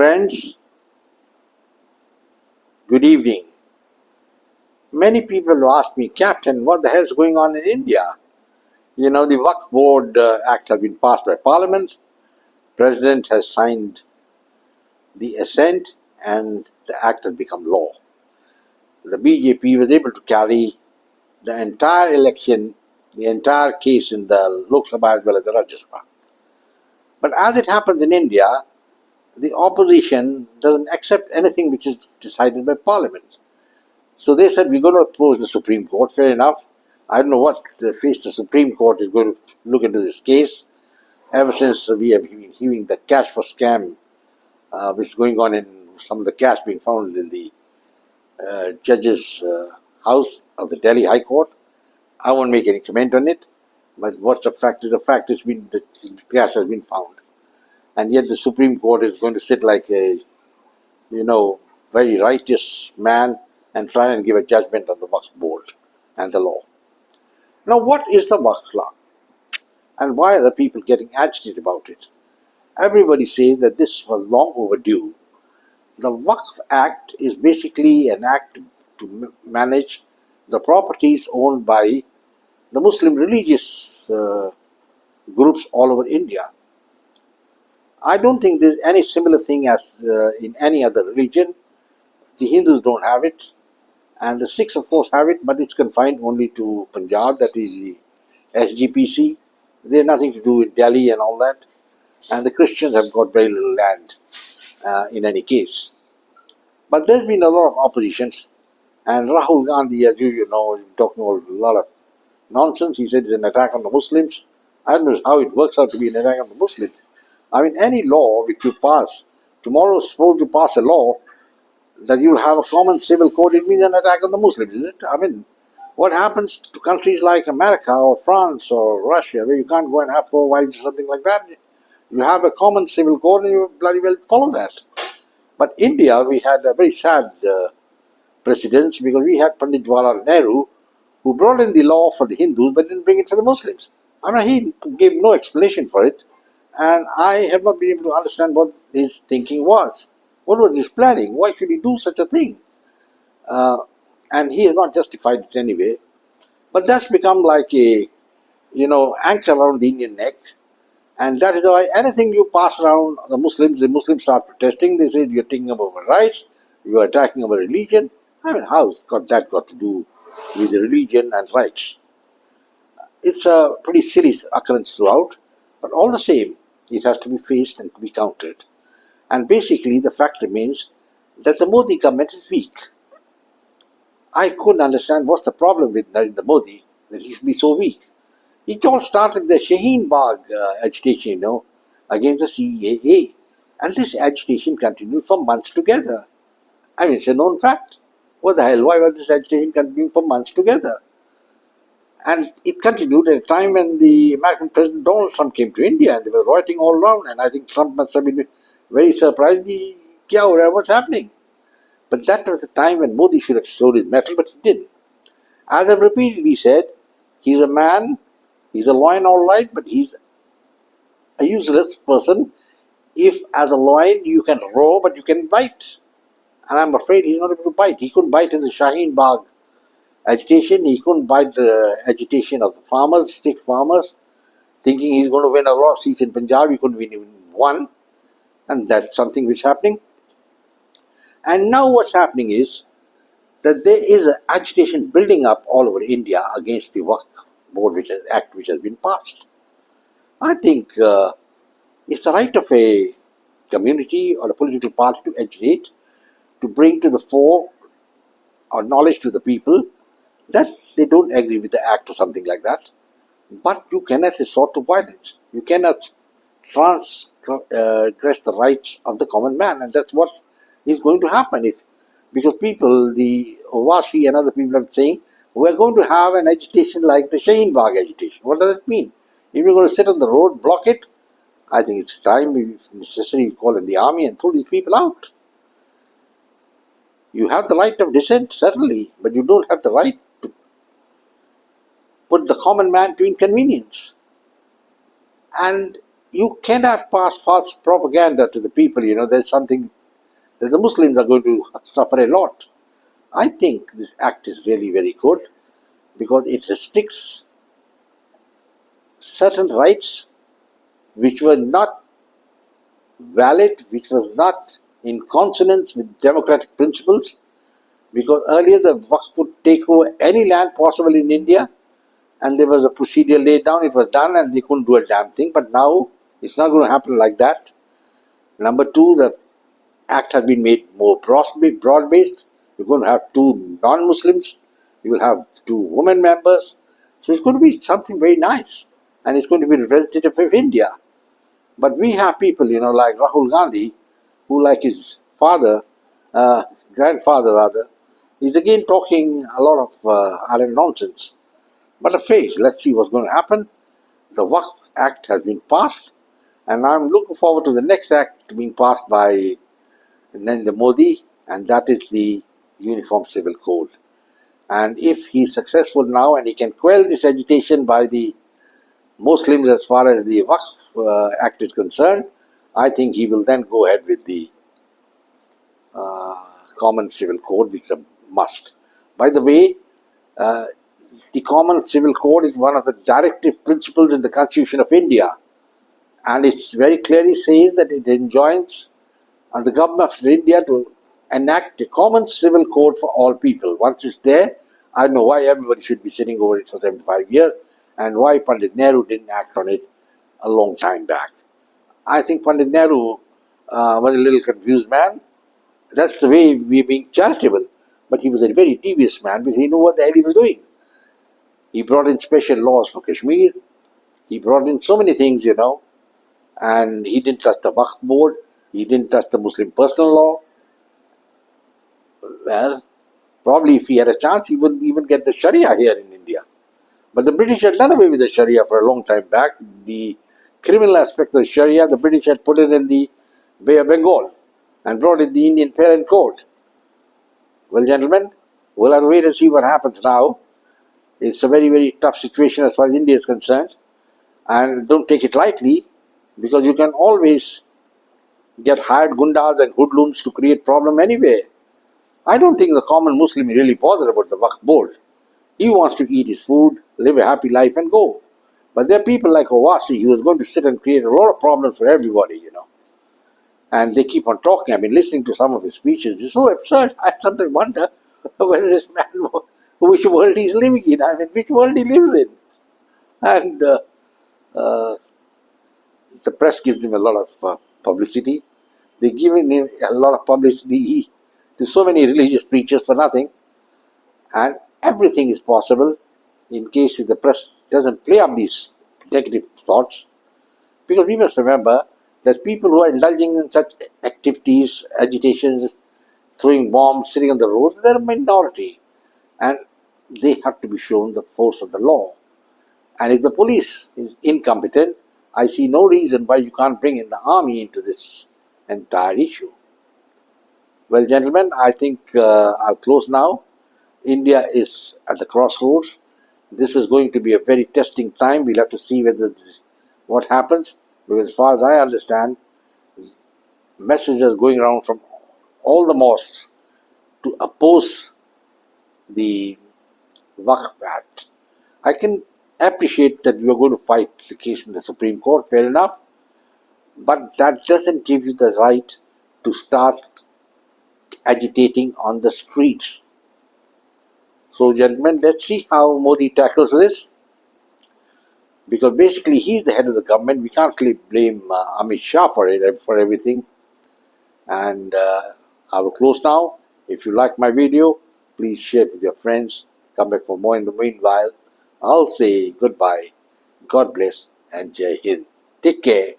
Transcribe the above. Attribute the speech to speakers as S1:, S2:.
S1: Friends, good evening. Many people ask me, Captain, what the hell is going on in India? You know, the Wakf Board Act has been passed by Parliament. President has signed the assent and the act has become law. The BJP was able to carry the entire election, the entire case in the Lok Sabha as well as the Rajya Sabha. But as it happens in India, the opposition doesn't accept anything which is decided by Parliament. So they said, we're going to approach the Supreme Court. Fair enough. I don't know what face the Supreme Court is going to look into this case. Ever since we have been hearing the cash for scam, which is going on in some of the cash being found in the judge's house of the Delhi High Court. I won't make any comment on it. But what's the fact is, the fact is the cash has been found. And yet the Supreme Court is going to sit like a, very righteous man and try and give a judgment on the Wakf Board and the law. Now, what is the Wakf law? And why are the people getting agitated about it? Everybody says that this was long overdue. The Wakf Act is basically an act to manage the properties owned by the Muslim religious groups all over India. I don't think there's any similar thing as in any other religion. The Hindus don't have it. And the Sikhs, of course, have it, but it's confined only to Punjab, that is the SGPC. They have nothing to do with Delhi and all that. And the Christians have got very little land in any case. But there's been a lot of oppositions. And Rahul Gandhi, as you know, is talking about a lot of nonsense. He said it's an attack on the Muslims. I don't know how it works out to be an attack on the Muslims. I mean, any law which you pass, tomorrow suppose you pass a law that you'll have a common civil code, it means an attack on the Muslims, is it? I mean, what happens to countries like America or France or Russia, where you can't go and have 4 wives or something like that? You have a common civil code and you bloody well follow that. But India, we had a very sad precedence because we had Pandit Jawaharlal Nehru, who brought in the law for the Hindus but didn't bring it for the Muslims. I mean, he gave no explanation for it, and I have not been able to understand what his thinking was. What was his planning? Why should he do such a thing? And he has not justified it anyway. But that's become like a, anchor around the Indian neck. And that is why anything you pass around the Muslims start protesting. They say you're taking over our rights, you're attacking our religion. I mean, how's that got to do with the religion and rights? It's a pretty silly occurrence throughout, but all the same, it has to be faced and to be countered. And basically, the fact remains that the Modi government is weak. I couldn't understand what's the problem with Narendra Modi, that he should be so weak. It all started with the Shahin bagh agitation, against the CAA. And this agitation continued for months together. I mean, it's a known fact. What the hell? Why was this agitation continuing for months together? And it continued at a time when the American President Donald Trump came to India and they were rioting all around. And I think Trump must have been very surprised. What's happening? But that was the time when Modi should have showed his mettle, but he didn't. As I've repeatedly said, he's a man, he's a lion all right, but he's a useless person. If as a lion you can roar, but you can bite. And I'm afraid he's not able to bite. He couldn't bite in the Shahin bagh agitation. He couldn't bite the agitation of the farmers, Sikh farmers, thinking he's going to win a lot of seats in Punjab. He couldn't win even one. And that's something which is happening. And now what's happening is that there is an agitation building up all over India against the Wakf Board Act which has been passed. I think it's the right of a community or a political party to agitate, to bring to the fore or knowledge to the people that they don't agree with the act or something like that. But you cannot resort to violence. You cannot transgress the rights of the common man, and that's what is going to happen because people, the Owaisi and other people are saying, we're going to have an agitation like the Shahin bagh agitation. What does that mean? If you're going to sit on the road, block it, I think it's time, if necessary, call in the army and throw these people out. You have the right of dissent, certainly, but you don't have the right to put the common man to inconvenience. And you cannot pass false propaganda to the people, there's something that the Muslims are going to suffer a lot. I think this act is really very good because it restricts certain rights which were not valid, which was not in consonance with democratic principles. Because earlier the Waqf would take over any land possible in India, and there was a procedure laid down, it was done, and they couldn't do a damn thing. But now it's not going to happen like that. Number two, the act has been made more broad-based. You're going to have two non-Muslims, you will have two women members. So it's going to be something very nice, and it's going to be representative of India. But we have people, like Rahul Gandhi, who, like his father, grandfather rather, is again talking a lot of nonsense. But a phase, let's see what's going to happen. The Wakf Act has been passed, and I'm looking forward to the next act being passed by Narendra Modi, and that is the Uniform Civil Code. And if he's successful now and he can quell this agitation by the Muslims as far as the Wakf Act is concerned, I think he will then go ahead with the Common Civil Code, which is a must. By the way, the Common Civil Code is one of the directive principles in the Constitution of India, and it very clearly says that it enjoins on the government of India to enact a common civil code for all people. Once it's there, I don't know why everybody should be sitting over it for 75 years and why Pandit Nehru didn't act on it a long time back. I think Pandit Nehru was a little confused man. That's the way we're being charitable. But he was a very devious man because he knew what the hell he was doing. He brought in special laws for Kashmir. He brought in so many things, and he didn't touch the Wakf board. He didn't touch the Muslim personal law. Well, probably if he had a chance, he wouldn't even get the Sharia here in India. But the British had done away with the Sharia for a long time back. The criminal aspect of the Sharia, the British had put it in the Bay of Bengal and brought in the Indian Penal Code. Well, gentlemen, we'll have to wait and see what happens now. It's a very, very tough situation as far as India is concerned. And don't take it lightly, because you can always get hired gundas and hoodlums to create problem anyway. I don't think the common Muslim is really bothered about the Waqf board. He wants to eat his food, live a happy life and go. But there are people like Owaisi who is going to sit and create a lot of problems for everybody, And they keep on talking. I've been listening to some of his speeches. It's so absurd. I sometimes wonder whether this man, which world he's living in. I mean, which world he lives in. And the press gives him a lot of publicity. They're giving him a lot of publicity to so many religious preachers for nothing. And everything is possible in case if the press doesn't play up these negative thoughts. Because we must remember that people who are indulging in such activities, agitations, throwing bombs, sitting on the roads, they're a minority. And they have to be shown the force of the law. And if the police is incompetent, I see no reason why you can't bring in the army into this entire issue. Well, gentlemen, I think I'll close now. India is at the crossroads. This is going to be a very testing time. We'll have to see what happens. Because as far as I understand, messages going around from all the mosques to oppose the Wakf Act. I can appreciate that we are going to fight the case in the Supreme Court, fair enough. But that doesn't give you the right to start agitating on the streets. So, gentlemen, let's see how Modi tackles this. Because basically, he's the head of the government. We can't blame Amit Shah for everything. And I will close now. If you like my video, please share it with your friends. Come back for more in the meanwhile. I'll say goodbye. God bless and Jai Hind. Take care.